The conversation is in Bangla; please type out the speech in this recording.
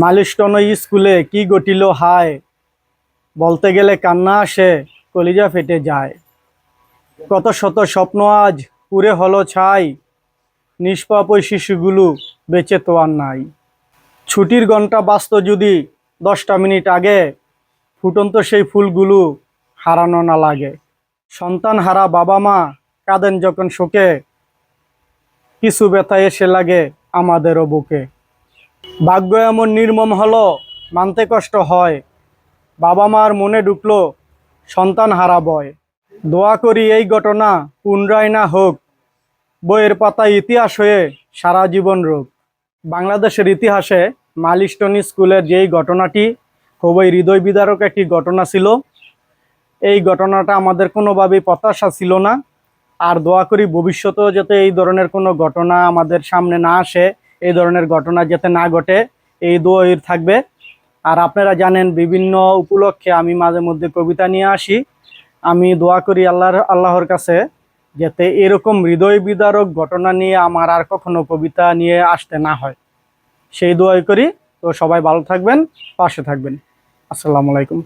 মাইলস্টোন স্কুলে কি ঘটিল হায়, বলতে গেলে কান্না আসে, কলিজা ফেটে যায়। কত শত স্বপ্ন আজ পুড়ে হলো ছাই, নিষ্পাপ ওই শিশুগুলো বেঁচে তো আর নাই। ছুটির ঘন্টা বাজতো যদি 10টা মিনিট আগে, ফুটন্ত সেই ফুলগুলো হারানো না লাগে। সন্তান হারা বাবা মা কাঁদেন যখন শোকে, কিছু ব্যথা এসে লাগে আমাদেরও বুকে। ভাগ্য এমন নির্মম হলো, মানতে কষ্ট হয়, বাবা মার মনে ঢুকলো সন্তান হারা বয়। দোয়া করি এই ঘটনা পুনরায় না হোক, বইয়ের পাতায় ইতিহাস হয়ে সারা জীবন রোগ। বাংলাদেশের ইতিহাসে মাইলস্টোন স্কুলের যেই ঘটনাটি খুবই হৃদয় বিদারক একটি ঘটনা ছিল, এই ঘটনাটা আমাদের কোনোভাবেই প্রত্যাশা ছিল না। আর দোয়া করি ভবিষ্যতেও যাতে এই ধরনের কোনো ঘটনা আমাদের সামনে না আসে, এই ধরনের ঘটনা যাতে না ঘটে, এই দোয়াই থাকবে। আর আপনারা জানেন বিভিন্ন উপলক্ষে আমি মাঝে মধ্যে কবিতা নিয়ে আসি। আমি দোয়া করি আল্লাহর কাছে যাতে এরকম হৃদয় বিদারক ঘটনা নিয়ে আমার আর কখনো কবিতা নিয়ে আসতে না হয়, সেই দোয়াই করি। তো সবাই ভালো থাকবেন, পাশে থাকবেন। আসসালামু আলাইকুম।